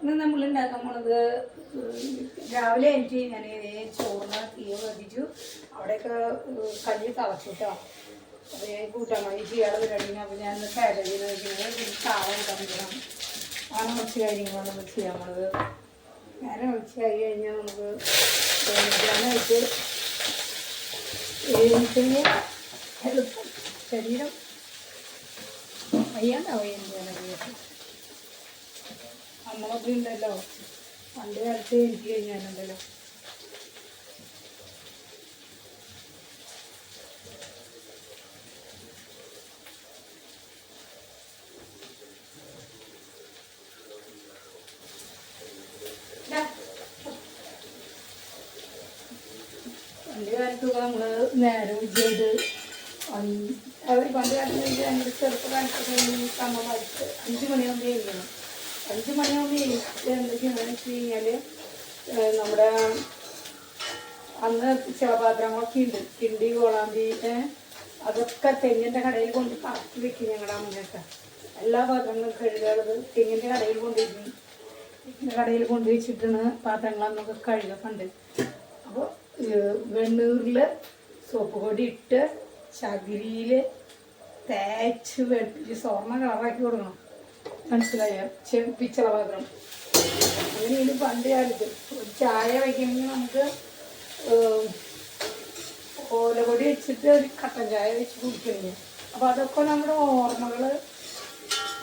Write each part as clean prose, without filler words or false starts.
ഇന്ന് നമ്മൾ ഉണ്ടാക്കാൻ പോണത് രാവിലെ എനിക്ക് ഞാൻ ചോറിന് തീ കത്തിച്ചു. അവിടെയൊക്കെ കല്ല് തിളച്ചു കേട്ടോ. അപ്പോൾ ഞാൻ കൂട്ടാൻ വേണ്ടി ചെയ്യാതെ പരിപാടി. അപ്പോൾ ഞാൻ കാബേജിന് വയ്ക്കുന്നത് ചാള കൂട്ടാൻ പറ്റണം. അങ്ങനെ കുറച്ച് കാര്യങ്ങളാണ് നമ്മൾ ചെയ്യാൻ പോണത്. നേരെ ഉച്ചയായി കഴിഞ്ഞാൽ നമുക്ക് വേവിക്കാനായിട്ട് എളുപ്പം ശരീരം വയ്യാണ്ടാവും ചെയ്യാനായിട്ട്. നമ്മളൊക്കെ ഉണ്ടല്ലോ പണ്ട് കാലത്ത് എനിക്ക് കഴിഞ്ഞാലുണ്ടല്ലോ പണ്ട് കാലത്തൊക്കെ നമ്മൾ നേരം ചെയ്ത് അവർ പണ്ട് കാലത്ത് ഞങ്ങളുടെ ചെറുപ്പകാലത്തൊക്കെ അമ്മ മരിച്ച് 5 മണിയാകുമ്പോൾ എഴുതണം. 5 മണിയാകുമ്പോൾ എന്തൊക്കെയാണെന്ന് വെച്ച് കഴിഞ്ഞാൽ നമ്മുടെ അന്ന് ചിലപാത്രങ്ങളൊക്കെ ഉണ്ട്. കിണ്ടി കോളാമ്പി അതൊക്കെ തെങ്ങിൻ്റെ കടയിൽ കൊണ്ട് പറക്കി വെക്കും. ഞങ്ങളുടെ അമ്മയൊക്കെ എല്ലാ പാത്രങ്ങളും കഴുകാനുള്ളത് തെങ്ങിൻ്റെ കടയിൽ കൊണ്ടുവയ്ക്കും. തെങ്ങിൻ്റെ കടയിൽ കൊണ്ടുവച്ചിട്ടാണ് പാത്രങ്ങളന്നൊക്കെ കഴുകുക പണ്ട്. അപ്പോൾ വെണ്ണൂറിൽ സോപ്പ് പൊടി ഇട്ട് ചകിരിയിൽ തേച്ച് വെട്ടിച്ച് സ്വർണ്ണ കളറാക്കി കൊടുക്കണം. മനസ്സിലായോ? പിച്ചള പാത്രം അങ്ങനെയാണ് പണ്ട് കാലത്ത്. ഒരു ചായ വയ്ക്കണമെങ്കിൽ നമുക്ക് ഓലപ്പൊടി വെച്ചിട്ട് ഒരു കട്ടൻ ചായ വെച്ച് കുടിക്കണമെങ്കിൽ. അപ്പോൾ അതൊക്കെ നമ്മുടെ ഓർമ്മകൾ.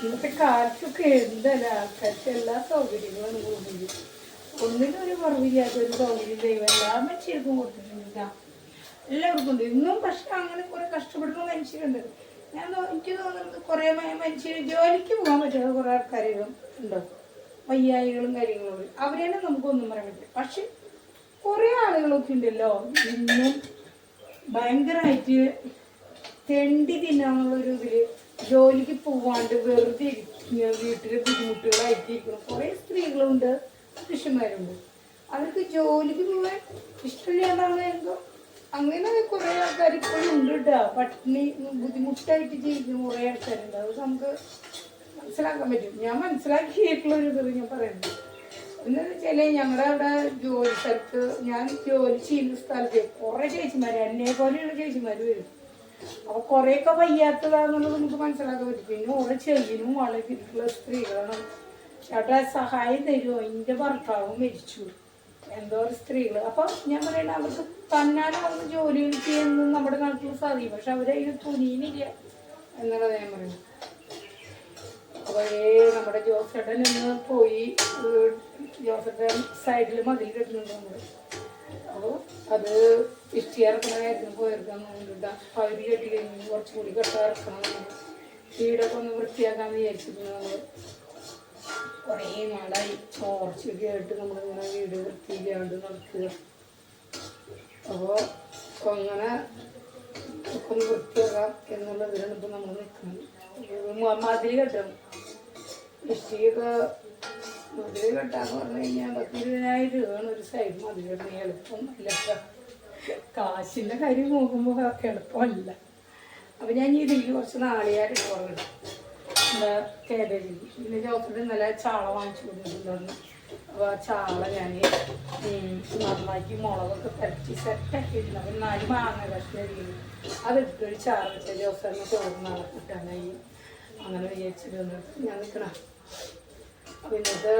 ഇന്നത്തെ കാലത്തൊക്കെ എന്തല്ല ആൾക്കാർക്ക് എല്ലാ സൗകര്യങ്ങളും കൂടുതൽ. ഒന്നിനും ഒരു കുറവില്ലാത്തൊരു സൗകര്യം ദൈവം എല്ലാ മനുഷ്യർക്കും കൊടുത്തിട്ടുണ്ട്. എല്ലാവർക്കും ഉണ്ട് ഇന്നും. പക്ഷെ അങ്ങനെ കുറേ കഷ്ടപ്പെടുന്ന മനുഷ്യരുണ്ട്. എനിക്ക് തോന്നുന്നത് കുറേ മനുഷ്യർ ജോലിക്ക് പോകാൻ പറ്റാതെ കുറേ ആൾക്കാരും ഉണ്ടോ, വയ്യായികളും കാര്യങ്ങളും. അവരെന്നെ നമുക്കൊന്നും പറയാൻ പറ്റില്ല. പക്ഷെ കുറേ ആളുകളൊക്കെ ഉണ്ടല്ലോ ഇന്നും ഭയങ്കരമായിട്ട് തെണ്ടി തിന്നാന്നുള്ളൊരു ഇതിൽ ജോലിക്ക് പോവാണ്ട് വെറുതെ ഇരിക്കുക, വീട്ടിൽ ബുദ്ധിമുട്ടുകളായിട്ടിരിക്കണം. കുറേ സ്ത്രീകളുണ്ട്, പുരുഷന്മാരുണ്ട്. അവർക്ക് ജോലിക്ക് പോകാൻ ഇഷ്ടമില്ലാണ്ടാണ് എന്തോ അങ്ങനെ കുറേ ആൾക്കാർ ഇപ്പോഴും ഉണ്ട് കേട്ടോ. പട്ടിണി ബുദ്ധിമുട്ടായിട്ട് ജീവിക്കുന്ന കുറേ ആൾക്കാരുണ്ട്. അത് നമുക്ക് മനസ്സിലാക്കാൻ പറ്റും. ഞാൻ മനസ്സിലാക്കിയിട്ടുള്ളൊരു ഇത് ഞാൻ പറയുന്നത് എന്താണെന്ന് വെച്ചാൽ ഞങ്ങളുടെ അവിടെ ജോലി സ്ഥലത്ത് ഞാൻ ജോലി ചെയ്യുന്ന സ്ഥലത്ത് കുറേ ചേച്ചിമാർ എന്നെ പോലെയുള്ള ചേച്ചിമാർ വരും. അപ്പോൾ കുറേയൊക്കെ വയ്യാത്തതാണെന്നുള്ളത് നമുക്ക് മനസ്സിലാക്കാൻ പറ്റും. പിന്നെ ഓരോ ചെവിനും വളരെ തിരിക്കുള്ള സ്ത്രീകളാണ്. ചേട്ടാ സഹായം തരുമോ, എൻ്റെ ഭർത്താവും മരിച്ചു, എന്തോ ഒരു സ്ത്രീകൾ. അപ്പം ഞാൻ പറയണ അവർക്ക് തന്നാലാവുന്ന ജോലികൾ ചെയ്യുന്നത് നമ്മുടെ നാട്ടിൽ സാധിക്കും. പക്ഷെ അവരതിന് തുനിയുന്നില്ല എന്നുള്ളത് ഞാൻ പറയുന്നത്. അപ്പോൾ നമ്മുടെ ജോസേട്ടൻ ഇന്ന് പോയി ജോസേട്ടൻ സൈഡിൽ മതിൽ കെട്ടുന്നുണ്ട് നമ്മൾ. അപ്പോൾ അത് ഇഷ്ടിയിറക്കണ കാര്യത്തിന് പോയിരിക്കാൻ നോക്കിട്ടാ. പകുതി കെട്ടി കഴിഞ്ഞ് കുറച്ചുകൂടി കെട്ടാറക്കണം. വീടൊക്കെ ഒന്ന് വൃത്തിയാക്കാമെന്ന് വിചാരിച്ചിട്ടുണ്ട് നമ്മൾ. കുറേ നാളായി ചോർച്ചയൊക്കെ ആയിട്ട് നമ്മളിങ്ങനെ വീട് വൃത്തിയില്ലാണ്ട് നടക്കുക. അപ്പോൾ അങ്ങനെ ഒക്കെ ഒന്ന് വൃത്തിയാക്കാം എന്നുള്ളതിലാണ് ഇപ്പം നമ്മൾ നിൽക്കുന്നത്. മതിൽ കെട്ടണം. ഇഷ്ടിയൊക്കെ മതിൽ കെട്ടാന്ന് പറഞ്ഞു കഴിഞ്ഞാൽ 10-20,000 രൂപയാണ് ഒരു സൈഡ് മതിൽ കെട്ടണ. എളുപ്പമല്ല, കാശിൻ്റെ കാര്യം നോക്കുമ്പോൾ എളുപ്പമല്ല. അപ്പം ഞാൻ ഇതിലേക്ക് കുറച്ച് നാളികേരം ഇട്ട് എന്താ കാബേജിൽ. പിന്നെ ചോദിച്ചിട്ട് നല്ല ചാള വാങ്ങിച്ചു കൊടുത്തിട്ടുണ്ടായിരുന്നു. അപ്പോൾ ആ ചാള ഞാൻ നന്നാക്കി മുളകൊക്കെ തരച്ച് സെറ്റാക്കിയിട്ടുണ്ട്. അപ്പം 4 മാങ്ങ കഷ്ണം അതിട്ടൊരു ചാറ് വെച്ച ജോസറിന് ചോറ് നാളെ കിട്ടാനായി അങ്ങനെ വിചാരിച്ചിട്ട് വന്നിട്ട് ഞാൻ നിൽക്കണം. അപ്പം ഇന്നത്തെ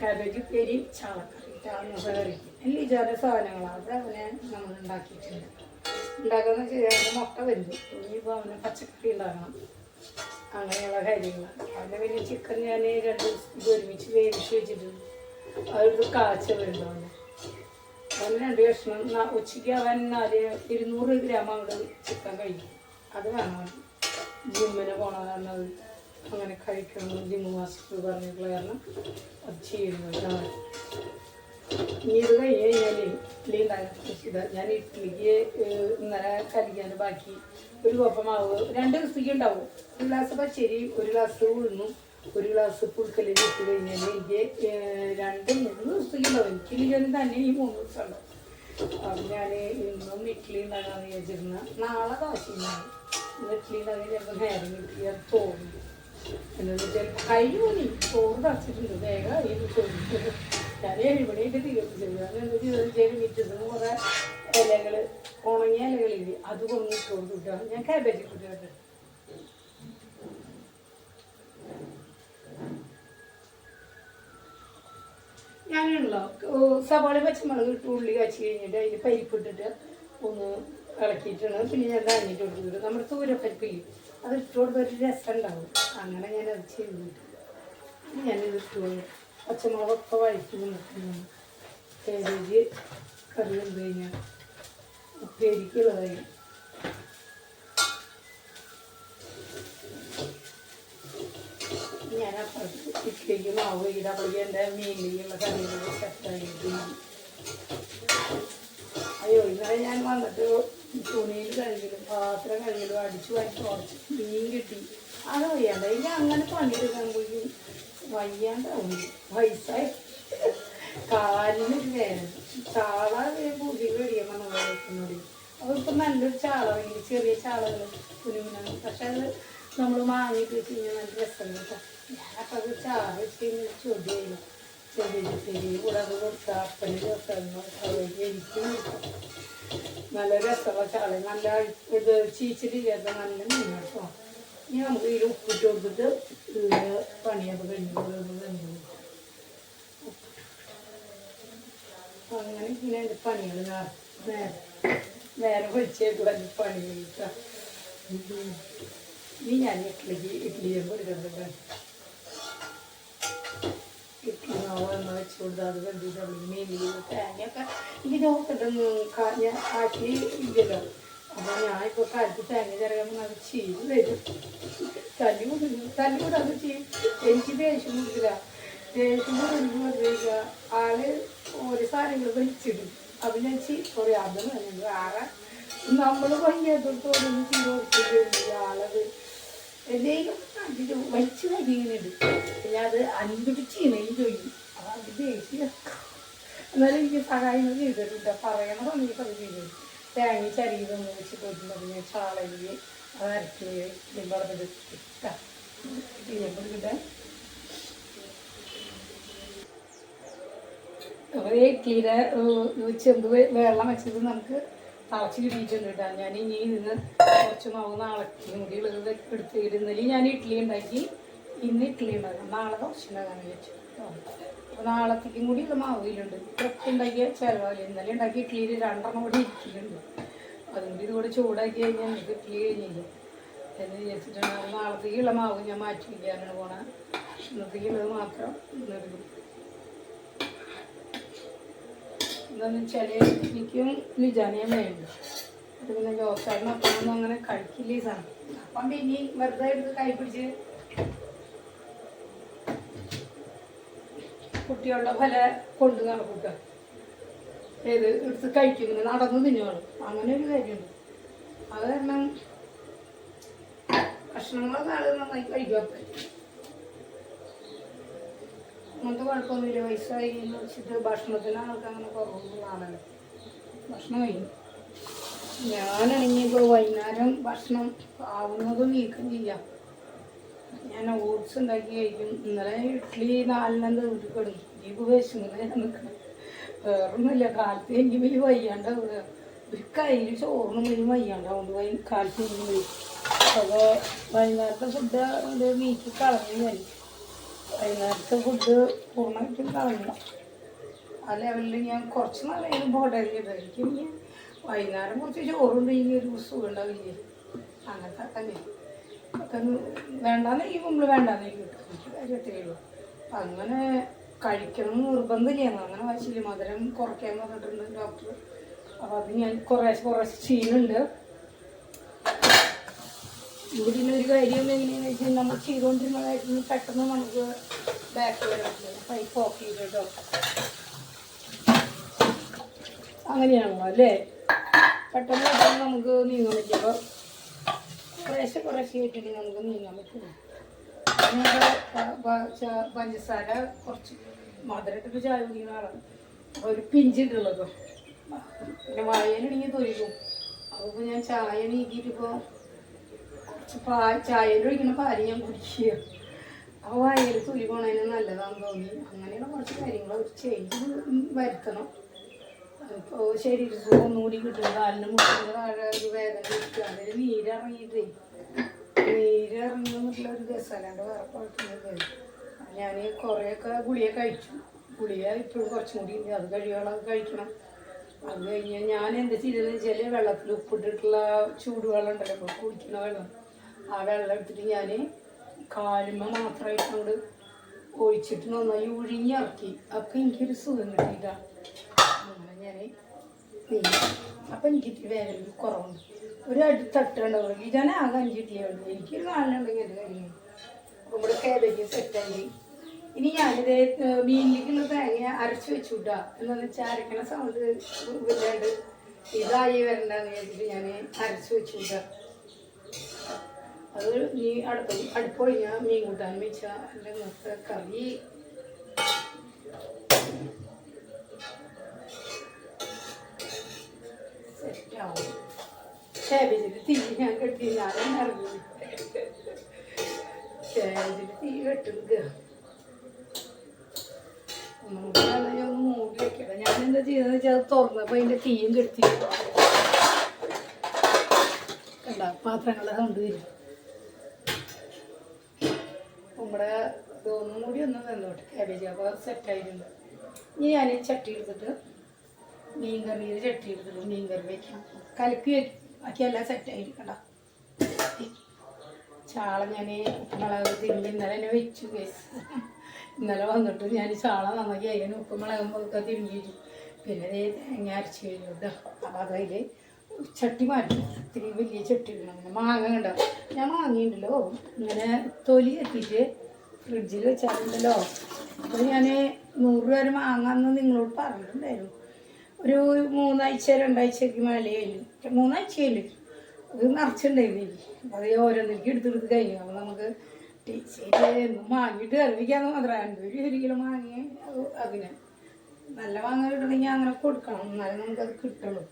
കാബേജ് ഉപ്പേരി ചാളക്കറി കറി എല്ലാം ഇജാത സാധനങ്ങളാണ്. അത് അവനെ നമ്മൾ ഉണ്ടാക്കിയിട്ടുണ്ട്. ഉണ്ടാക്കാന്ന് വെച്ചാൽ മുട്ട വരുന്നു. ഇനിയിപ്പോൾ അവന് പച്ചക്കറി ഉണ്ടാക്കണം. അങ്ങനെയുള്ള കാര്യങ്ങളാണ്. അതിന് പിന്നെ ചിക്കൻ ഞാൻ 2 ദിവസം ഒരുമിച്ച് വേവിച്ച് വെച്ചിട്ടുണ്ട്. അതൊരു കാച്ച വരുന്നു. അവന് 2 കഷ്ണം ഉച്ചയ്ക്ക് അവൻ 200 ഗ്രാം അവിടെ ചിക്കൻ കഴിക്കും. അത് വേണം. ജിമ്മിന് പോണ കാരണം അത് അങ്ങനെ കഴിക്കണം. ജിമ്മ് മാസ്റ്റർ പറഞ്ഞിട്ടുള്ള കാരണം അത് ചെയ്യുന്നത്. ഇനി ഇത് കഴിഞ്ഞ് കഴിഞ്ഞാൽ ഇഡ്ഡലി ഉണ്ടാക്കി ഞാൻ ഇഡ്ഡലിക്ക് ഇന്നലെ കലിക്കാൻ്റെ ബാക്കി ഒരു കപ്പ് മാവ് 2 ദിവസത്തേക്ക് ഉണ്ടാവും. 1 ഗ്ലാസ് പച്ചരി, 1 ഗ്ലാസ് ഉഴുന്നും, 1 ഗ്ലാസ് പുഴുക്കല്ലിൽ ഇട്ട് കഴിഞ്ഞാൽ എനിക്ക് 2-3 ദിവസത്തേക്ക് ഉണ്ടാവും. എനിക്കില്ലെങ്കിൽ തന്നെ ഈ 3 ദിവസം ഉണ്ടാവും. അപ്പം ഞാൻ ഇന്നും ഇഡ്ഡലി ഉണ്ടാകാമെന്ന് വിചാരിച്ചിരുന്ന നാളെ ദോശ ഉണ്ടാകും. ഇന്ന് ഇഡ്ഡലി ഉണ്ടാക്കി ചിലപ്പോൾ നേരം കിട്ടിയാൽ തോന്നും. എന്താണെന്ന് വെച്ചാൽ കഴിഞ്ഞു പോയി ചോറ് തറച്ചിട്ടുണ്ട് വേഗം ഇത് ചോദിച്ചത് ഞാൻ ഇവിടെയൊക്കെ തീർച്ചത് അതെന്താ ചെയ്താൽ മിറ്റത്ത് കുറേ ഇലകൾ ഉണങ്ങിയ ഇലകളില്ലേ അത് കൊണ്ടിട്ട് കൊടുത്തിട്ടാണ് ഞാൻ കാബേജ് ഇട്ടിട്ട് ഞാനുണ്ടല്ലോ സവാള പച്ചമുളക് ഇട്ട് ഉള്ളി കാച്ചി കഴിഞ്ഞിട്ട് അതിൽ പരിപ്പിട്ടിട്ട് ഒന്ന് ഇളക്കിയിട്ടാണ് പിന്നെ ഞാൻ തന്നിട്ട് കൊടുത്തിട്ട് നമ്മുടെ തൂരപ്പരിപ്പില്ലേ അത് ഇട്ട് കൊടുത്തൊരു രസം ഉണ്ടാവും അങ്ങനെ ഞാനത് ചെയ്തിട്ട് ഞാനിത് ഇട്ടു പച്ചമുളകൊക്കെ വഴറ്റി നിൽക്കുന്നു കാബേജ് കറി വന്നു കഴിഞ്ഞാൽ ഉപ്പേരിക്കുള്ളതായി ഞാനപ്പുറത്ത് ഇഡ്ഡലിക്ക് മാവ് വൈകിട്ട് അപ്പോഴേക്ക് എൻ്റെ മീനിലുള്ള കറികളൊക്കെ സെറ്റായിട്ട് അയ്യോ ഇന്നലെ ഞാൻ വന്നിട്ട് തുണിയിൽ കഴുകലും പാത്രം കഴുകലും അടിച്ചു വാങ്ങി കുറച്ച് മീൻ കിട്ടി അത് വയ്യാണ്ട് എനിക്ക് അങ്ങനെ പണിയെടുക്കുമ്പോഴേക്കും വയ്യാണ്ടാവും വയസ്സായി കാലിനൊരു വേദന ചാള പൂജ മേടിക്കാൻ നമ്മൾ അപ്പോൾ ഇപ്പം നല്ലൊരു ചാള വാങ്ങി ചെറിയ ചാളകൾ കുനുകുനാണ് പക്ഷെ അത് നമ്മൾ വാങ്ങിയിട്ട് വെച്ച് കഴിഞ്ഞാൽ നല്ല രസം കേട്ടോ ഞാനപ്പോൾ അത് ചാറ് വെച്ച് കഴിഞ്ഞാൽ ചൊടിയായിരുന്നു ചെറിയ കൂടെ അത് കൊടുത്താൽ അപ്പന് രസമായിരുന്നു അവർക്ക് എനിക്കും നല്ല രസമുള്ള ചാള നല്ല ഇത് ചീച്ചിട്ടില്ലാത്ത നല്ല മീൻ കേട്ടോ ഇനി നമുക്ക് ഇതിൽ ഉപ്പിട്ട് കൊടുത്തിട്ട് പണിയൊക്കെ കഴിഞ്ഞു അങ്ങനെ ഇങ്ങനെ എൻ്റെ പണികൾ നേരെ പൊരിച്ചേക്ക് വലിയ പണി കഴിക്കാം ഇനി ഞാൻ ഇഡ്ഡലി കൊടുക്കുന്നുണ്ട് ഇഡ്ഡലി മാവ് എണ്ണ വെച്ച് കൊടുത്താൽ അത് കണ്ടിട്ട് മീനിൽ തേങ്ങയൊക്കെ എനിക്ക് നോക്കിട്ടൊന്നും ഞാൻ ആക്കി ഇല്ലല്ലോ അപ്പോൾ ഞാനിപ്പോൾ കാലത്ത് തേങ്ങ ചിറകുമ്പോൾ അത് ചെയ്ത് വരും തല്ലി അത് ചെയ്യും എനിക്ക് ദേഷ്യം കൊടുക്കില്ല ദേഷ്യം കൊടുക്കുക ആള് ഓരോ സാധനങ്ങൾ വലിച്ചിടും അപ്പം ഞാൻ പറയാം അതെന്ന് പറഞ്ഞത് വേറെ നമ്മൾ ഭംഗിയാത്തോടൊന്നും ചെയ്ത് കൊടുത്തില്ല ആളത് എന്തെങ്കിലും കണ്ടിട്ട് വലിച്ചു കഴിയുന്നുണ്ട് പിന്നെ അത് അൻപിടിച്ചിണയും ചോദിക്കും അപ്പം അത് ദേഷ്യം എന്നാലും എനിക്ക് സഹായങ്ങൾ ചെയ്തിട്ടുണ്ട് പറയണ സമയത്ത് അത് ചെയ്തു തേങ്ങ ചരിതൊന്നും വെച്ച് പോയിട്ടുണ്ടെങ്കിൽ ഞാൻ ചാളയിൽ അത് അരക്കുകയും പറഞ്ഞത് കിട്ടാൻ അപ്പോൾ ഇഡ്ഡലിയുടെ ചെമ്പ് വെള്ളം വെച്ചത് നമുക്ക് തിളച്ച് കിട്ടിയിട്ടുണ്ട് കേട്ടോ ഞാൻ ഇനി ഇന്ന് കുറച്ച് മാവ് നാളേക്കും കൂടി ഉള്ളത് എടുത്തിട്ട് ഇന്നലെ ഞാൻ ഇഡ്ഡലി ഉണ്ടാക്കി ഇന്ന് ഇഡ്ഡലി ഉണ്ടാക്കാം നാളെ ദോശ ഉണ്ടാക്കാമെന്ന് വെച്ചു അപ്പോൾ നാളത്തേക്കും കൂടി ഉള്ള മാവിലുണ്ട് ഇതൊക്കെ ഉണ്ടാക്കിയ ചിലവില്ല ഇന്നലെ ഉണ്ടാക്കി ഇഡ്ഡലിയിൽ 2 കൂടി ഇരിക്കുന്നുണ്ട് അതും കൂടി ഇതുകൂടെ ചൂടാക്കി കഴിഞ്ഞാൽ എനിക്ക് ഇഡ്ഡലി കഴിഞ്ഞില്ല എന്ന് വിചാരിച്ചിട്ടുണ്ടെങ്കിൽ നാളത്തേക്കുള്ള മാവ് ഞാൻ മാറ്റി വയ്ക്കാനാണ് പോണത് ഇന്നത്തേക്കുള്ളത് മാത്രം ഇന്നെടുക്കും എന്താണെന്ന് വെച്ചാൽ എനിക്കും ലിജാനയും വേണ്ട അത് പിന്നെ ജോസാറിന് അപ്പമൊന്നും അങ്ങനെ കഴിക്കില്ല ഈ സാധനം അപ്പം പിന്നെ വെറുതെ എടുത്ത് കൈ പിടിച്ച് കുട്ടികളുടെ ഫല കൊണ്ട് നടക്കുക ഏത് എടുത്ത് കഴിക്കുന്നു നടന്നു തിന്നുകയാണ് അങ്ങനെ ഒരു കാര്യമുണ്ട് അത് കാരണം ഭക്ഷണങ്ങളൊക്കെ ആൾ നന്നായി കഴിക്കാത്ത അങ്ങനത്തെ കുഴപ്പമൊന്നുമില്ല വയസ്സായി വെച്ചിട്ട് ഭക്ഷണത്തിന് ആൾക്ക് അങ്ങനെ കുറവൊന്നും ആളല്ല ഭക്ഷണം കഴിക്കും ഞാനാണെങ്കിൽ ഇപ്പോൾ വൈകുന്നേരം ഭക്ഷണം ആവുന്നതും നീക്കം ചെയ്യാം ഞാൻ ഓട്സ് ഉണ്ടാക്കി കഴിക്കും ഇന്നലെ ഇഡ്ഡലി 4 വീട്ടിൽ കിടക്കും ഈ വിശന്നിട്ട് ഞാൻ നിൽക്കണം വേറൊന്നുമില്ല കാലത്ത് എനിക്ക് വലിയ വയ്യാണ്ടാവുക ഒരു കയ്യിൽ ചോറിനും വലിയ വയ്യാണ്ടാവുകൊണ്ട് കാലത്ത് എനിക്ക് വരും അപ്പോൾ വൈകുന്നേരത്തെ ഫുഡ് അത് നീക്കി കളഞ്ഞു ഞാൻ വൈകുന്നേരത്തെ ഫുഡ് പൂർണ്ണമായിട്ടും കളഞ്ഞു ആ ലെവലിൽ ഞാൻ കുറച്ച് നാളായാലും ബോർഡറിൽ എനിക്ക് ഇനി വൈകുന്നേരം കുറച്ച് ചോറുണ്ടെങ്കിൽ ഒരു സുഖം ഉണ്ടാവില്ലേ അങ്ങനത്തെ തന്നെ ഒക്കെ വേണ്ടാന്ന് ഈ മുമ്പിൽ വേണ്ടാന്ന് കിട്ടും എനിക്ക് കാര്യത്തേ ഉള്ളൂ അപ്പം അങ്ങനെ കഴിക്കണം നിർബന്ധമില്ല അങ്ങനെ വച്ചില്ല മധുരം കുറയ്ക്കാൻ പറഞ്ഞിട്ടുണ്ട് ഡോക്ടർ അപ്പോൾ അത് ഞാൻ കുറേശ്ശെ ചെയ്യുന്നുണ്ട് ഇവിടെ ഒരു കാര്യം എങ്ങനെയാണെന്ന് വെച്ചാൽ നമ്മൾ ചെയ്തുകൊണ്ടിരുന്ന കാര്യത്തിൽ പെട്ടെന്ന് നമുക്ക് ബാക്ക് വരാൻ പറ്റില്ല പൈപ്പ് ഓഫ് ചെയ്തിട്ടോ അങ്ങനെയാണല്ലോ അല്ലേ പെട്ടെന്ന് നമുക്ക് നീങ്ങാൻ പറ്റും അപ്പോൾ കുറേശ്ശെ ആയിട്ടുണ്ടെങ്കിൽ നമുക്ക് നീങ്ങാൻ പറ്റുള്ളൂ പഞ്ചസാര കുറച്ച് മധുരത്തിട്ട് ചായ കുടിക്കുന്ന ആളാണ് ഒരു പിഞ്ചിട്ടുള്ളതോ പിന്നെ വായനാണെങ്കിൽ തൊലിക്കും അപ്പോൾ ഇപ്പോൾ ഞാൻ ചായ നീക്കിയിട്ടിപ്പോൾ കുറച്ച് ചായയിൽ ഒഴിക്കുന്ന പാല് ഞാൻ കുടിക്കുക അപ്പോൾ വായയിൽ തൊലി പോണതിന് നല്ലതാണെന്ന് തോന്നി. അങ്ങനെയുള്ള കുറച്ച് കാര്യങ്ങൾ ഒരു ചേഞ്ച് വരുത്തണം. ഇപ്പോൾ ശരീരത്തിൽ ഒന്നുകൂടി കിട്ടും. കാലിന് മുട്ടിൻ്റെ താഴെ ഒരു വേദന കിട്ടുക, അതിൽ നീരിറങ്ങിയിട്ടേ നീരിറങ്ങുന്നുള്ള ഒരു രസമല്ലാണ്ട് വേറെ കുഴപ്പമൊന്നുമില്ല. ഞാൻ കുറേയൊക്കെ ഗുളിക കഴിച്ചു. ഗുളിക ഇപ്പോഴും കുറച്ചും കൂടി ഉണ്ട്, അത് കഴിയോളം കഴിക്കണം. അത് കഴിഞ്ഞ് ഞാൻ എന്താ ചെയ്തതെന്ന് വെച്ചാൽ വെള്ളത്തിൽ ഉപ്പിട്ടിട്ടുള്ള ചൂടുവെള്ളം ഉണ്ടല്ലോ, ഇപ്പോൾ കുടിക്കുന്ന വെള്ളം, ആ വെള്ളം എടുത്തിട്ട് ഞാൻ കാലുമ്മ മാത്രമായിട്ട് അങ്ങോട്ട് ഒഴിച്ചിട്ട് നന്നായി ഉഴിഞ്ഞിറക്കി. അപ്പം എനിക്കൊരു സുഖം കിട്ടിയിട്ടാണ്. അങ്ങനെ ഞാൻ അപ്പം എനിക്ക് വേദന കുറവുണ്ട്. ഒരു തട്ടുണ്ടാവും. ഇതാണ് ആകെ 5 ഇഡ്ഡലിയുണ്ട്. എനിക്കൊരു കാലിനുണ്ടെങ്കിൽ എൻ്റെ കാര്യം. അപ്പം ഇവിടെ കാബേജ് സെറ്റായി. ഇനി ഞാനിത് മീനിലേക്കുള്ള തേങ്ങ അരച്ച് വെച്ചുവിട്ടാ. എന്താണെന്ന് വെച്ചാൽ അരക്കണ സൗണ്ട് ഇല്ലാണ്ട് ഇതായി വരണ്ടെന്ന് വിചാരിച്ചിട്ട് ഞാൻ അരച്ച് വെച്ചുവിട്ടാ. അത് നീ അടുപ്പ് കഴിഞ്ഞാൽ മീൻ കൂട്ടാൻ വെച്ചാൽ എൻ്റെ ഇന്നത്തെ കറി സെറ്റാവും. കാബേജിൽ തീ ഞാൻ കെട്ടി ഞാനും ഇറങ്ങി. കാബേജിൽ തീ കെട്ടുക. ഞാൻ ഒന്ന് മൂടി വെക്കണം. ഞാനെന്താ ചെയ്തതെന്ന് വെച്ചാൽ അത് തുറന്നപ്പോൾ അതിൻ്റെ തീയും കെടുത്തി കണ്ട പാത്രങ്ങളുടെ സൗണ്ട് വരും. നമ്മുടെ ഇതൊന്നും കൂടി ഒന്ന് വെന്തോട്ടെ കാബേജ്. അപ്പോൾ സെറ്റായിട്ടുണ്ട്. ഇനി ഞാൻ ചട്ടി എടുത്തിട്ട് മീൻ കറിയിൽ ചട്ടി എടുത്തിട്ട് മീൻ കറി വയ്ക്കാം. കലക്കി വയ്ക്കും. ബാക്കി എല്ലാം സെറ്റായിരിക്കണ്ട. ചാള ഞാൻ ഉപ്പുമുളക് തിരുമ്പി ഇന്നലെ തന്നെ വെച്ചു. ഇന്നലെ വന്നിട്ട് ഞാൻ ചാള നന്നാക്കി അതിന് ഉപ്പുമുളകുമ്പോൾ തിരുമ്പി. പിന്നെ തേങ്ങ അരച്ച് കഴിഞ്ഞു കേട്ടോ. അപ്പം അതതിൽ ചട്ടി മാറ്റി ഇത്തിരി വലിയ ചട്ടി ഇടണം. അങ്ങനെ മാങ്ങ ഉണ്ടാവും. ഞാൻ മാങ്ങയുണ്ടല്ലോ ഇങ്ങനെ തൊലി എത്തിയിട്ട് ഫ്രിഡ്ജിൽ വെച്ചാലുണ്ടല്ലോ. അപ്പോൾ ഞാൻ 100 രൂപ മാങ്ങാന്ന് നിങ്ങളോട് പറഞ്ഞിട്ടുണ്ടായിരുന്നു. ഒരു 3 ആഴ്ച 2 ആഴ്ചയ്ക്ക് മേലെ കഴിഞ്ഞു. 3 ആഴ്ചയില്ല, അത് നിറച്ചിട്ടുണ്ടായിരുന്നു. അപ്പോൾ അത് ഓരോന്നിലേക്ക് എടുത്തെടുത്ത് കഴിഞ്ഞു. അപ്പോൾ നമുക്ക് ടേസ്റ്റ് മാങ്ങിയിട്ട് കറിവിക്കാന്ന് മാത്രമേ 1 കിലോ മാങ്ങി അതിന് നല്ല മാങ്ങ കിട്ടണമെങ്കിൽ അങ്ങനെ കൊടുക്കണം, എന്നാലും നമുക്കത് കിട്ടുള്ളൂ.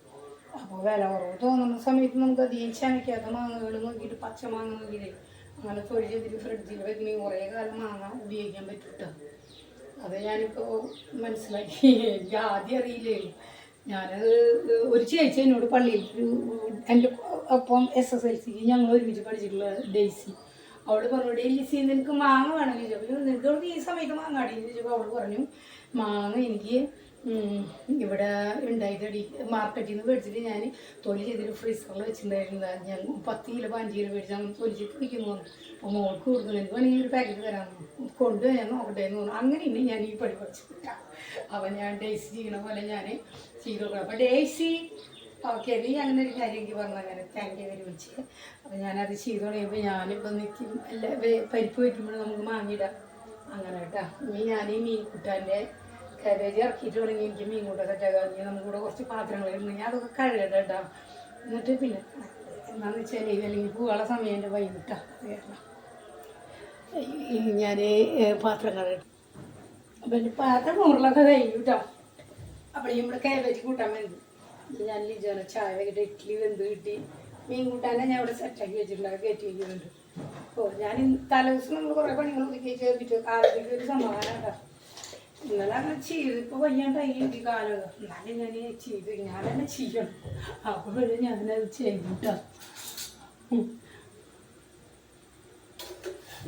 അപ്പോൾ വില കുറവ് തോന്നുന്ന സമയത്ത് നമുക്ക് അധികം ചനയ്ക്കാത്ത മാങ്ങകൾ നോക്കിയിട്ട് പച്ച മാങ്ങ നോക്കിയില്ലേ അങ്ങനെ തൊഴിൽ ചെയ്തിട്ട് ഫ്രിഡ്ജിൽ വെക്കണമെങ്കിൽ കുറേ കാലം മാങ്ങ ഉപയോഗിക്കാൻ പറ്റും കേട്ടോ. അത് ഞാനിപ്പോൾ മനസ്സിലാക്കി. എനിക്ക് ആദ്യം അറിയില്ലായിരുന്നു. ഞാനത് ഒരു ചേച്ചി എന്നോട് പള്ളിയിൽ എൻ്റെ ഒപ്പം SSLCക്ക് ഞങ്ങൾ ഒരുമിച്ച് പഠിച്ചിട്ടുള്ള ഡെയ്സി, അവൾ പറഞ്ഞു ഡെയ്സി നിനക്ക് മാങ്ങ വേണമെങ്കിൽ ചോദിച്ചു. നിനക്ക് ഈ സമയത്ത് മാങ്ങാടി ചോദിച്ചപ്പോൾ അവൾ പറഞ്ഞു മാങ്ങ എനിക്ക് ഇവിടെ ഉണ്ടായിട്ടടി മാർക്കറ്റിൽ നിന്ന് മേടിച്ചിട്ട് ഞാൻ തൊലി ചെയ്തിട്ട് ഫ്രീസറിൽ വെച്ചിട്ടുണ്ടായിരുന്നില്ല. ഞാൻ 10 കിലോ 15 കിലോ മേടിച്ച് നമ്മൾ തൊലിച്ചിട്ട് വയ്ക്കുന്നു പറഞ്ഞു. അപ്പോൾ മോൾക്ക് കൊടുക്കുന്നു, എനിക്ക് വേണമെങ്കിൽ ഒരു പാക്കറ്റ് തരാമെന്ന് കൊണ്ട് ഞാൻ നോക്കട്ടെ എന്ന് പറഞ്ഞു. അങ്ങനെയാണ് ഞാൻ ഈ പടി പഠിച്ചിട്ടില്ല. അപ്പം ഞാൻ ഡേയ്സി ചെയ്യണ പോലെ ഞാൻ ചെയ്ത് കൊടുക്കണം. അപ്പോൾ ഡേയ്സി ഓക്കെ നീ അങ്ങനെ ഒരു കാര്യം എനിക്ക് പറഞ്ഞു. അങ്ങനെ താങ്ക് യു വെരി മച്ച്. അപ്പോൾ ഞാനത് ചെയ്ത് തുടങ്ങിയപ്പോൾ ഞാനിപ്പോൾ നിൽക്കും അല്ല പരിപ്പ് വയ്ക്കുമ്പോൾ നമുക്ക് മാങ്ങിയിടാം അങ്ങനെ കേട്ടോ. ഇനി ഞാൻ ഈ മീൻ കൂട്ടാൻ്റെ കാബേജ് ഇറക്കിയിട്ട് തുടങ്ങി എനിക്ക് മീൻ കൂട്ടാൻ സെറ്റാക്കാൻ നമുക്കിവിടെ കുറച്ച് പാത്രങ്ങളുണ്ടെങ്കിൽ അതൊക്കെ കഴുകണ്ട കേട്ടോ. എന്നിട്ട് പിന്നെ എന്താണെന്ന് വെച്ചാൽ അല്ലെങ്കിൽ പൂവാള സമയം എൻ്റെ വൈകിട്ടാ ഞാൻ പാത്രങ്ങൾ അപ്പം എൻ്റെ പാത്രം മുറിലൊക്കെ കഴിഞ്ഞു കേട്ടോ. അപ്പോൾ നമ്മുടെ കാബേജ് കൂട്ടാൻ വേണ്ടി ഞാൻ ലിജോന ചായ വൈകിട്ട് ഇഡ്ഡലി വെന്ത് കിട്ടി. മീൻ കൂട്ടാനെ ഞാൻ ഇവിടെ സെറ്റാക്കി വെച്ചിട്ടുണ്ട്, കയറ്റി വയ്ക്കുന്നുണ്ട്. അപ്പോൾ ഞാൻ തലേദിവസം നമ്മൾ കുറേ പണികൾ ഒതുക്കി ചേർത്തിട്ട് കാലത്തേക്ക് ഒരു സമാധാനം കേട്ടോ. ഇന്നലെ അങ്ങനെ ചെയ്ത് ഇപ്പോൾ വയ്യാണ്ടായി എനിക്ക് കാലം. എന്നാലും ഞാൻ ചെയ്ത് ഞാൻ തന്നെ ചെയ്യണം. അപ്പോൾ പിന്നെ ഞാനത് ചെയ്തിട്ടോ.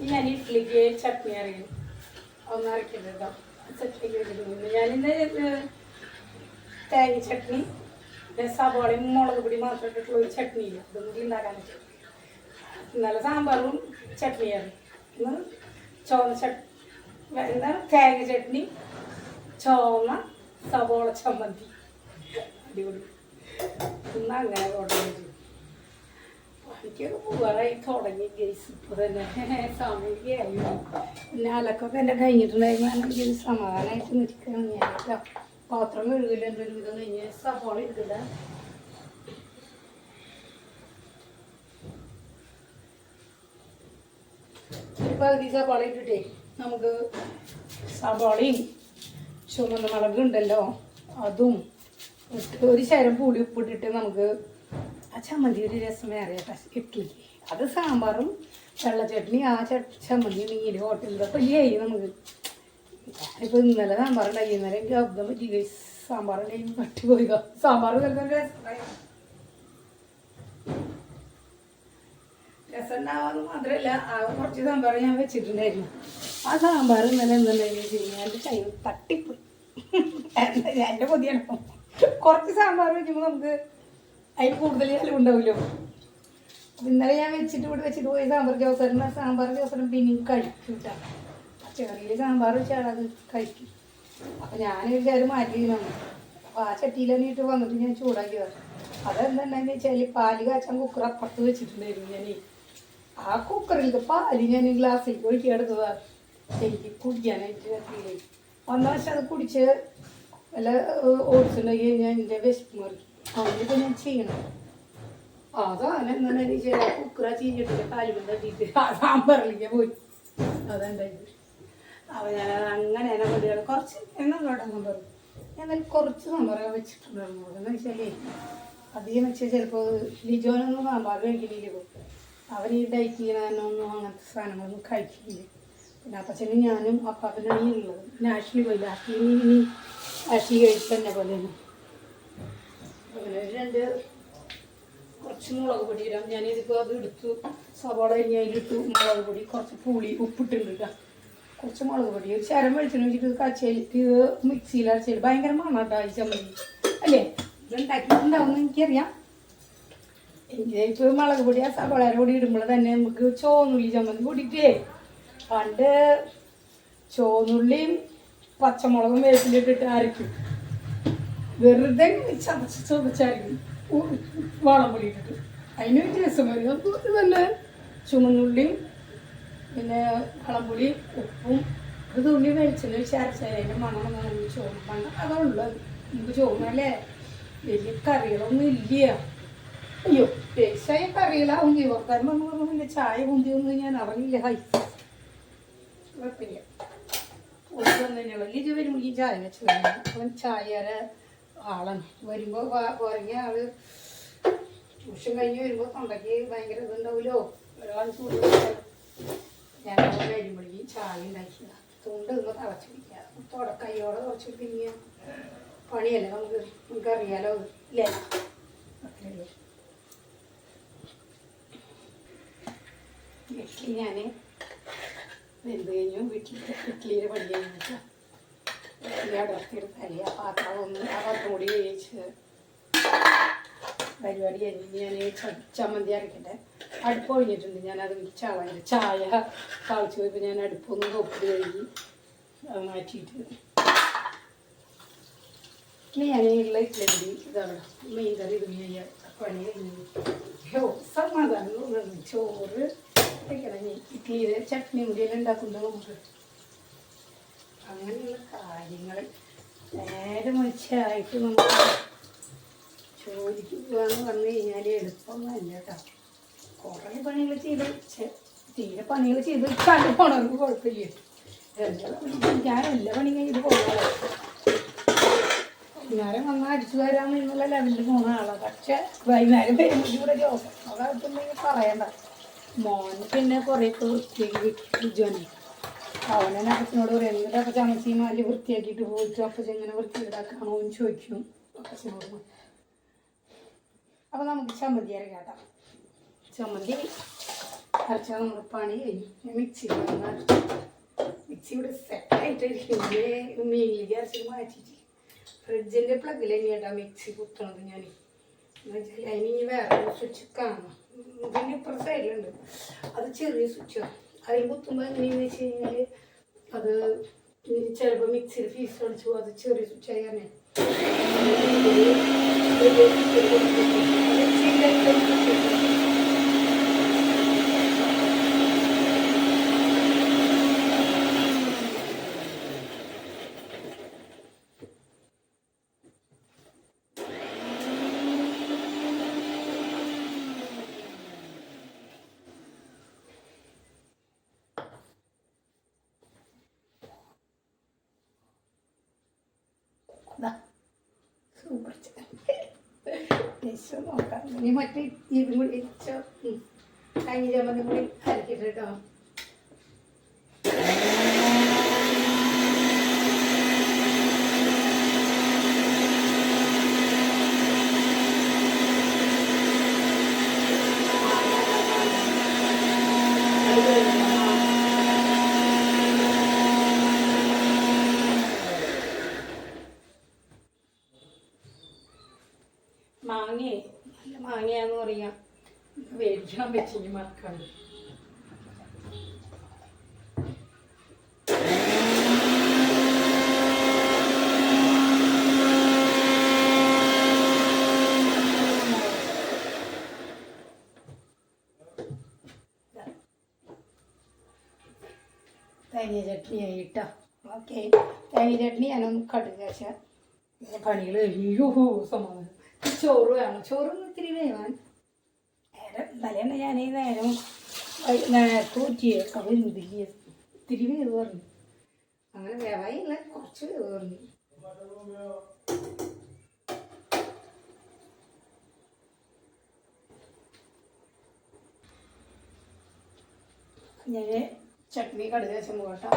ഞാൻ ഇഡ്ഡലിക്ക് ചട്നി അറിയും ഒന്ന് അരക്കില്ല കേട്ടോ. ചട്നിക്ക് വെച്ചിട്ടുണ്ട് ഞാനിന്ന് തേങ്ങ ചട്നി സവാളയും മുളക് പൊടി മാത്രം ഇട്ടിട്ടുള്ള ഒരു ചട്നിയില്ല, അതൊന്നും ഉണ്ടാക്കാൻ പറ്റും. ഇന്നലെ സാമ്പാറും ചട്നിയാണ്. ഇന്ന് ചുവന്ന എന്താണ് തേങ്ങ ചട്നി, ചുവന്ന സവാള ചമ്മന്തി, അടിപൊളി. ഇന്ന് അങ്ങനെ തുടങ്ങി. എനിക്കൊക്കെ പോകാറായി തുടങ്ങി ഗൈസ്. ഇപ്പോൾ തന്നെ സമയമായി. പിന്നെ അലക്കൊക്കെ എൻ്റെ കഴിഞ്ഞിട്ടുണ്ടായിരുന്നു. എനിക്കൊരു സമാധാനമായിട്ട് നിൽക്കുകയാണ് ഞാൻ കേട്ടോ. പാത്രം കഴുകില്ല, എൻ്റെ ഒരു വിധം കഴിഞ്ഞ് സവാള ഇട്ടില്ല. ഒരു പകുതി സവാള ഇട്ടിട്ടേ നമുക്ക് സവാളയും ചുമന്ന മുളകുണ്ടല്ലോ അതും ഇട്ട് ഒരു ശരം പുളി ഉപ്പിട്ടിട്ട് നമുക്ക് ആ ചമ്മന്തി ഒരു രസം വേറെ കേട്ടോ ഇഡ്ഡലിക്ക്. അത് സാമ്പാറും വെള്ളച്ചട്നി ആ ചമ്മന്തി ഉണ്ടെങ്കിൽ ഹോട്ടലിലൊക്കെ ചെയ്യും നമുക്ക്. ഞാനിപ്പോൾ ഇന്നലെ സാമ്പാർ ഉണ്ടാക്കി, ഇന്നലെ എനിക്ക് അബ്ദം പറ്റി സാമ്പാർ ഉണ്ടെങ്കിൽ പട്ടി പോയി സാമ്പാർ രസം ഉണ്ടാവാന്ന് മാത്രമല്ല ആ കുറച്ച് സാമ്പാർ ഞാൻ വെച്ചിട്ടുണ്ടായിരുന്നു. ആ സാമ്പാർ ഇന്നലെ എന്തുണ്ടായിരുന്നു വെച്ച് കഴിഞ്ഞാൽ എൻ്റെ കയ്യിൽ തട്ടിപ്പോയി. എൻ്റെ പൊതിയാണ് കുറച്ച് സാമ്പാർ വെക്കുമ്പോൾ നമുക്ക് അതിന് കൂടുതൽ ചിലവുണ്ടാവുമല്ലോ. ഇന്നലെ ഞാൻ വെച്ചിട്ട് ഇവിടെ വെച്ചിട്ട് പോയി സാമ്പാർ ചോസരം പിന്നെയും കഴിക്കൂട്ട. പച്ചക്കറിയിൽ സാമ്പാർ വെച്ചാൽ അത് കഴിക്കും. അപ്പം ഞാനൊരു ചേര് മാറ്റിയിരുന്നു. അപ്പോൾ ആ ചട്ടിയിലണിയിട്ട് വന്നിട്ട് ഞാൻ ചൂടാക്കിയതാണ്. അതെന്താണെന്ന് വെച്ചാൽ പാല് കാച്ചാൻ കുക്കർ അപ്പുറത്ത് വെച്ചിട്ടുണ്ടായിരുന്നു. ഞാൻ ആ കുക്കറിൽ പാല് ഞാൻ ഗ്ലാസ്സിലേക്ക് ഒഴിക്കിയെടുത്തതാണ് എനിക്ക് കുടിക്കാനായിട്ട്. ചട്ടിയിലേക്ക് ഒന്നാം വർഷം അത് കുടിച്ച് വല്ല ഓട്സ് ഉണ്ടെങ്കിൽ ഞാൻ എൻ്റെ വിശപ്പ് മാറി. അതിനിപ്പോൾ ഞാൻ ചെയ്യണം. അതാണ് എന്താണെന്ന് വെച്ചാൽ കുക്കറ ചീഞ്ഞിട്ടില്ല കാലുമ തട്ടിയിട്ട് ആ സാമ്പാറിലേക്ക് പോയി. അതുണ്ടായിട്ട് അപ്പോൾ ഞാനത് അങ്ങനെ എന്നെ കൊണ്ടുപോയി കുറച്ച് എണ്ണോട്ടാൻ പറഞ്ഞു. ഞാൻ എന്നാലും കുറച്ച് സാമ്പാർ വെച്ചിട്ടുണ്ടായിരുന്നു. എന്ന് വെച്ചാൽ അധികം വെച്ചാൽ ചിലപ്പോൾ ലിജോനൊന്നും സാമ്പാർ കഴിക്കില്ല. അവർ ഈ ഡയറ്റ് ചെയ്യാനൊന്നും അങ്ങനത്തെ സാധനങ്ങളൊന്നും കഴിക്കില്ല. പിന്നെ അപ്പച്ചനും ഞാനും അപ്പാപ്പനാണ് ഈ ഉള്ളത്. പിന്നെ ആഷ്ലി പോയില്ല. ആഷ്ലി കഴിച്ച് തന്നെ പോലെ തന്നെ. അങ്ങനെ രണ്ട് കുറച്ച് മുളക് പൊടി ഇടാം. ഞാനിതിപ്പോൾ അത് എടുത്തു, സവാള കഴിഞ്ഞ് അതിലിട്ടു, മുളക് പൊടി, കുറച്ച് പുളി, ഉപ്പിട്ടുണ്ട് കേട്ടോ. കുറച്ച് മുളക് പൊടി, ഒരു ശരം വെളിച്ചെണ്ണ വെച്ചിട്ട് കച്ചയിലിട്ട് മിക്സിയിൽ അരച്ചിട്ട് ഭയങ്കര മണാട്ടോ ഈ ചമ്മന്തി അല്ലേ. ഇതുണ്ടാക്കിയിട്ടുണ്ടാവുമെന്ന് എനിക്കറിയാം. ഇപ്പോൾ മുളക് പൊടി ആ സവാളയുടെ പൊടി ഇടുമ്പോൾ തന്നെ നമുക്ക് ചുവന്നുള്ളി ചമ്മന്തി കൂടിയിട്ടേ പണ്ട് ചുവന്നുള്ളിയും പച്ചമുളകും വേപ്പിലിട്ടിട്ട് അരയ്ക്കും. വെറുതെ ചതച്ച് ചതച്ചരയ്ക്കും വളം പൊടിയിട്ടിട്ട്. അതിന് വ്യത്യാസം വരും. അപ്പോൾ നല്ല ചുമന്നുള്ളിയും പിന്നെ വളംപൊടി ഉപ്പും ഒരു തുള്ളി വെളിച്ചെണ്ണ അരച്ചതിൻ്റെ മണം നമുക്ക് ചോറും പണ്ട് അതുള്ളത് നമുക്ക് ചോറിനല്ലേ വലിയ കറികളൊന്നും ഇല്ല. അയ്യോ ടേസ്റ്റായ കറികളാവും ജീവർക്കാരൻ വന്ന് പറഞ്ഞില്ല. ചായ കുന്തിയൊന്നും ഞാൻ അറിയില്ല. ഹൈ കുഴപ്പമില്ല. ഒന്നും തന്നെയാണ് വലിയ ഇത് വരുമ്പോൾ ഈ ചായ വെച്ച് കഴിഞ്ഞാൽ അവൻ ചായയുടെ ആളാണ്. വരുമ്പോൾ ഉറങ്ങിയ ആൾ ട്യൂഷൻ കഴിഞ്ഞ് വരുമ്പോൾ തൊണ്ടയ്ക്ക് ഭയങ്കര ഇതുണ്ടാവുമല്ലോ. വെള്ളം ചൂട് ഞാൻ വരുമ്പോഴേക്കും ചായ ഉണ്ടാക്കിയതാണ്. തൊണ്ട് നിന്ന് തിളച്ച് പിടിക്കുക. കയ്യോടെ കുറച്ച് പിടിക്കുക പണിയല്ലേ നമുക്കറിയാലോ ഇല്ലേ. അത്രയല്ലേ ഇഡ്ഡലി ഞാൻ വെന്ത് കഴിഞ്ഞു. ഇഡ്ഡലിയുടെ പണി കഴിഞ്ഞിട്ട് ഇഡ്ഡലി അടർത്തിയെടുത്താലേ ആ പാത്രം ആ പാത്രം കൂടി വേവിച്ച് പരിപാടി കഴിഞ്ഞ് ഞാൻ ചമ്മന്തി അരക്കട്ടെ. അടുപ്പ് ഒഴിഞ്ഞിട്ടുണ്ട്. ഞാനത് ചായ താളിച്ച് പോയപ്പോൾ ഞാൻ അടുപ്പൊന്ന് തൊപ്പിട്ട് കഴുകി അത് മാറ്റിയിട്ട് ഇനി ഞാനുള്ള ഇഡ്ഡലി ഇതാണ് മീൻ കറി ഇടുന്ന പണി കഴിഞ്ഞു. സമാധാനം തോന്നുന്നു. ചോറ് വെക്കണം. ഇഡ്ഡലിയുടെ ചട്നി മുടിയെല്ലാം ഉണ്ടാക്കുന്നത് നമുക്ക് അങ്ങനെയുള്ള കാര്യങ്ങൾ നേരെ മറിച്ചായിട്ട് നമുക്ക് ജോലിക്ക് പോകാന്ന് പറഞ്ഞു കഴിഞ്ഞാൽ എളുപ്പമൊന്നുമല്ല കേട്ടോ. കുറേ പണികൾ ചെയ്ത് തീരെ പണികൾ ചെയ്ത് കണ്ടു പോണവർക്ക് കുഴപ്പമില്ല. ഞാൻ എല്ലാ പണിയും കഴിഞ്ഞിട്ട് പോകാറ്. വൈകുന്നേരം വന്നാൽ അടിച്ചു വരാമെന്നുള്ള ലെവലിൽ പോകുന്ന ആളാണ്. പക്ഷെ വൈകുന്നേരം വരുമ്പോൾ ഇവിടെ ജോസം അതൊക്കെ പറയണ്ട. മോന് പിന്നെ കുറേയൊക്കെ വൃത്തിയാക്കി വിജോനെ അവനെ അപ്പച്ചനോട് പറയും എന്നിട്ട് അപ്പം ചമച്ചിമാരി വൃത്തിയാക്കിയിട്ട് പോയിട്ട് അപ്പച്ച എങ്ങനെ വൃത്തിയിടാക്കാണോ എന്ന് ചോദിക്കും അപ്പച്ചനോട്. അപ്പോൾ നമുക്ക് ചമ്മന്തി അരക്കാട്ടാം. ചമ്മന്തി അരച്ചാൽ നമ്മുടെ പണി കഴിഞ്ഞു. മിക്സി മിക്സി ഇവിടെ സെറ്റായിട്ടിരിക്കുന്നത് മീനിലേക്ക് അരച്ചിട്ട് മാറ്റിയിട്ട് ഫ്രിഡ്ജിൻ്റെ പ്ലഗിൽ തന്നെയാട്ടാ മിക്സി കുത്തണത്. ഞാൻ എന്ന് വെച്ചാൽ അതിന് വേറെ സ്വിച്ച് കാണണം. ഇതിൻ്റെ ഇപ്പുറ സൈഡിലുണ്ട്. അത് ചെറിയ സ്വിച്ചാണ്. അതിൽ കുത്തുമ്പോൾ എങ്ങനെയാണെന്ന് വെച്ച് കഴിഞ്ഞാൽ അത് ചിലപ്പോൾ മിക്സിയിൽ ഫീസ് അടിച്ചു. അത് ചെറിയ സ്വിച്ചായി തന്നെ സൂപ്പർ ടേസ്റ്റ് നോക്കാം. ഇനി മറ്റേ ഇതും കൂടി തേങ്ങ ചമ്മന്തി കൂടി അരക്കിട്ട് കേട്ടോ. മാങ്ങയെ നല്ല മാങ്ങയാന്ന് പറയാം, മേടിക്കാൻ പറ്റില്ല മറക്കാണ്ട്. തേങ്ങ ചട്നി ആയിട്ടോ. ഓക്കെ, തേങ്ങ ചട്നി ഞാനൊന്ന് കടുക് വെച്ചാൽ പണികൾ കഴിയോ സമാധാനം. ചോറ് വേണം, ചോറൊന്നും ഇത്തിരി വേവാൻ നേരം ഇന്നലെയാണ് ഞാൻ ഈ നേരം നേരത്തെ ഊറ്റിയേ. അപ്പോൾ എന്തില്ല ഇത്തിരി വേവ് പറഞ്ഞു, അങ്ങനെ വേവായില്ല, കുറച്ച് വേവ് പറഞ്ഞു. ഞാൻ ചട്നി കടുക് വെച്ചാൽ പോകട്ടോ.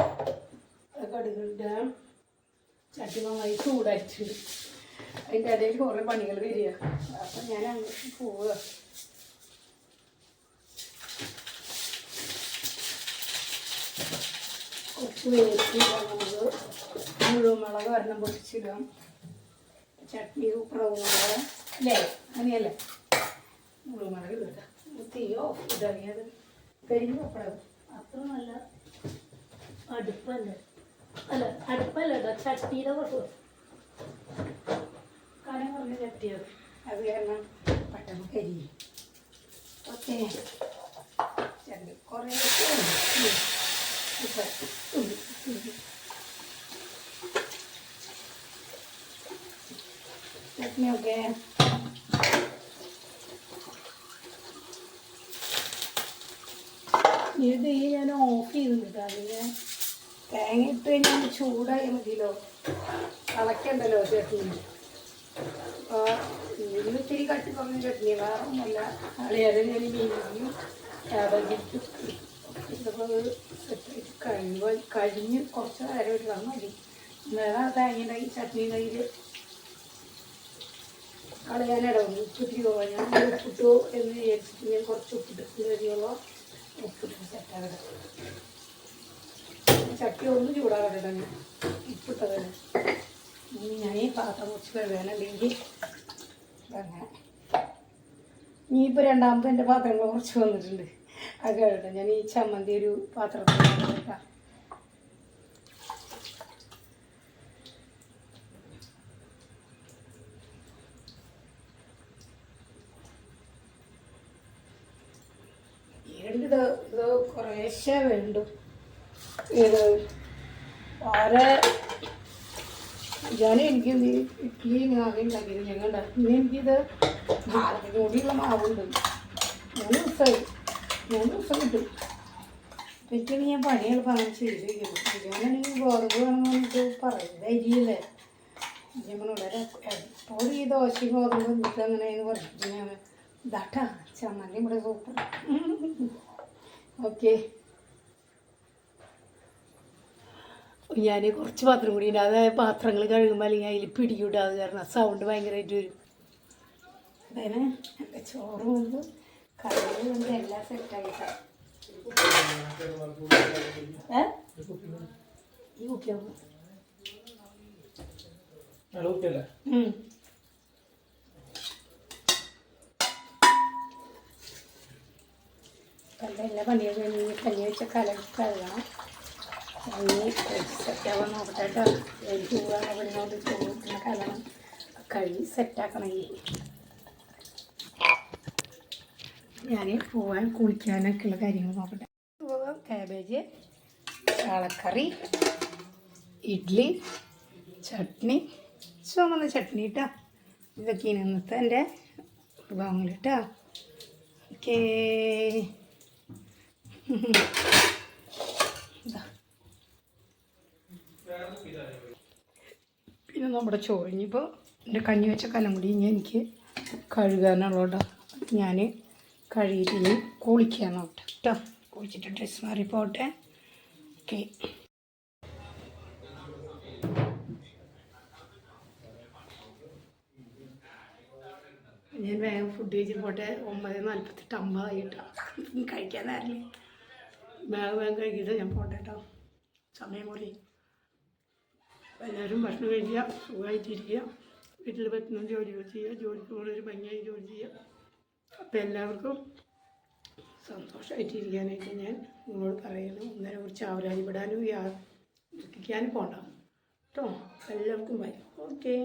കടുകിൻ്റെ ചട്നി നന്നായി ചൂടായിട്ടുണ്ട്. അതിൻ്റെ ഇടയിൽ കുറേ പണികൾ വരിക. അപ്പം ഞാൻ അങ്ങോട്ട് പോവുക. കുറച്ച് വേസ്റ്റ് നമുക്ക് മുഴുവൻമുളക് ഒരെണ്ണം പൊടിച്ചിടാം. ചട്നി സൂപ്പറാവുന്നത് അല്ലേ? അങ്ങനെയല്ലേ? മുഴുവൻമുളക് ഇടാം. തീ ഓഫ് ഇതറിയാതെ കരിഞ്ഞ് പപ്പടാവും. അത്ര നല്ല അടുപ്പല്ല, അല്ല അടുപ്പല്ല കേട്ടോ, ചട്ടിയുടെ കുറച്ച് കനം കുറഞ്ഞ ചട്ടിയത്, അത് കാരണം പെട്ടെന്ന് കരിയും. ഓക്കെ, ചട്ടി കുറേ ചട്നി ഒക്കെ ഇത് ഞാൻ ഓഫ് ചെയ്തിട്ട് അല്ലെങ്കിൽ തേങ്ങ ഇട്ട് കഴിഞ്ഞാൽ ചൂടായി മതിയല്ലോ, കളക്കണ്ടല്ലോ ചട്നി. അപ്പോൾ ഇതിന് ഇത്തിരി കട്ടി കുറഞ്ഞ ചട്നി, വേറെ ഒന്നുമല്ല. അളിയാതെ ഞാൻ മീനും ക്യാബേജിട്ട് ഇതൊക്കെ സെറ്റായിട്ട് കഴിഞ്ഞ് കുറച്ച് നേരം ഇട്ടാൽ മതി. വേറെ തേങ്ങ ഉണ്ടെങ്കിൽ ചട്നി ഉണ്ടെങ്കിൽ കളയാനിടവും ഉപ്പിട്ട് പോകാൻ ഞാൻ ഉപ്പിട്ടു എന്ന് വിചാരിച്ചിട്ട് ഞാൻ കുറച്ച് ഉപ്പിട്ട് കഴിയുമ്പോൾ ഉപ്പിട്ട് സെറ്റാകട്ടെ. ചട്ടി ഒന്ന് ചൂടാകട്ടെ, ഉപ്പിട്ടതന്നെ. ഞാൻ ഈ പാത്രം കുറച്ച് കഴുകാനുണ്ടെങ്കിൽ അങ്ങനെ. ഇനിയിപ്പോൾ രണ്ടാമത്തെ എൻ്റെ പാത്രങ്ങൾ കുറച്ച് വന്നിട്ടുണ്ട്, അത് കഴുകട്ടെ. ഞാൻ ഈ ചമ്മന്തി ഒരു പാത്രത്തിൽ കേട്ടോ. ഇത് കുറേശ്ശേ വേണ്ടു. ഇത് വളരെ എനിക്ക് ഇഡ്ഡലി ആകെ ഉണ്ടാക്കിയത് ഞങ്ങളുടെ. ഇനി എനിക്കിത് നാളെ കൂടിയുള്ള മാവുണ്ട്. 3 ദിവസം കിട്ടും. പറ്റുമെങ്കിൽ ഞാൻ പണികൾ പറഞ്ഞ് ചെയ്ത് വയ്ക്കുന്നു. ഞാനാണെങ്കിൽ ഗോതമ്പ് വേണമെന്ന് പറഞ്ഞിട്ട് പറയുന്നത് അരിയല്ലേ. നമ്മളെ എപ്പോഴും ഈ ദോശയും ഗോതമ്പ് എന്നിട്ട് അങ്ങനെയെന്ന് പറഞ്ഞിട്ട് ഞാൻ ഇതാട്ടാ ചമ്മന്തി ഇവിടെ സൂപ്പർ. ഓക്കെ, ഞാൻ കുറച്ച് പാത്രം കൂടി ഉണ്ട്. അത് പാത്രങ്ങൾ കഴുകുമ്പോൾ അല്ലെങ്കിൽ അതിൽ പിടികൂടാതെ കാരണം സൗണ്ട് ഭയങ്കരമായിട്ട് വരും. അതിന് എൻ്റെ ചോറ് കൊണ്ട് കറികൾ കൊണ്ട് എല്ലാം സെറ്റായിട്ടാണ്. ഈ കുട്ടിയാവും എല്ലാ പണിയും കഴിഞ്ഞ് കഞ്ഞി വെച്ച കഴുകണം. കഞ്ഞി സെറ്റാവാൻ നോക്കട്ടെ കേട്ടോ. എനിക്ക് പോകാൻ പെണ്ണോണ്ട് ചോദിക്കുന്ന കലണം കഴുകി സെറ്റാക്കണം. ഞാൻ പോകാൻ കുളിക്കാനൊക്കെയുള്ള കാര്യങ്ങൾ നോക്കട്ടെ. കാബേജ്, ചാളക്കറി, ഇഡ്ഡലി, ചട്നി, ചുമന്ന ചട്നി കേട്ടോ. ഇതൊക്കെയാണ് ഇന്നത്തെ എൻ്റെ വിഭവങ്ങൾ കേട്ടോ. ഓക്കേ, പിന്നെ നമ്മുടെ ചോറിഞ്ഞിപ്പോൾ എൻ്റെ കഞ്ഞി വെച്ച കലം കൂടി ഇനി എനിക്ക് കഴുകാനുള്ളൂ കേട്ടോ. ഞാൻ കഴിയിട്ട് കുളിക്കാൻ നോട്ടെ കേട്ടോ. കുളിച്ചിട്ട് ഡ്രസ്സ് മാറി പോട്ടെ. ഓക്കെ. ഞാൻ വേഗം ഫുഡ് കഴിച്ചിട്ട് പോട്ടെ. 9:48 അമ്പതായിട്ടോ. കഴിക്കാൻ നേരല്ലേ. വേഗം കഴിക്കിട്ട് ഞാൻ പോട്ടെ കേട്ടോ. സമയം പോലെ എല്ലാവരും ഭക്ഷണം കഴിക്കുക, സുഖമായിട്ടിരിക്കുക, വീട്ടിൽ പറ്റുന്ന ജോലികൾ ചെയ്യുക, ജോലിക്ക് പോകുന്നൊരു ഭംഗിയായി ജോലി ചെയ്യുക. അപ്പോൾ എല്ലാവർക്കും സന്തോഷമായിട്ടിരിക്കാനായിട്ട് ഞാൻ നിങ്ങളോട് പറയുന്നു. ഒന്നിനെ കുറിച്ച് അവരാതിപ്പെടാനും ദുഃഖിക്കാനും പോകണ്ട കേട്ടോ. എല്ലാവർക്കും ബൈ. ഓക്കെ.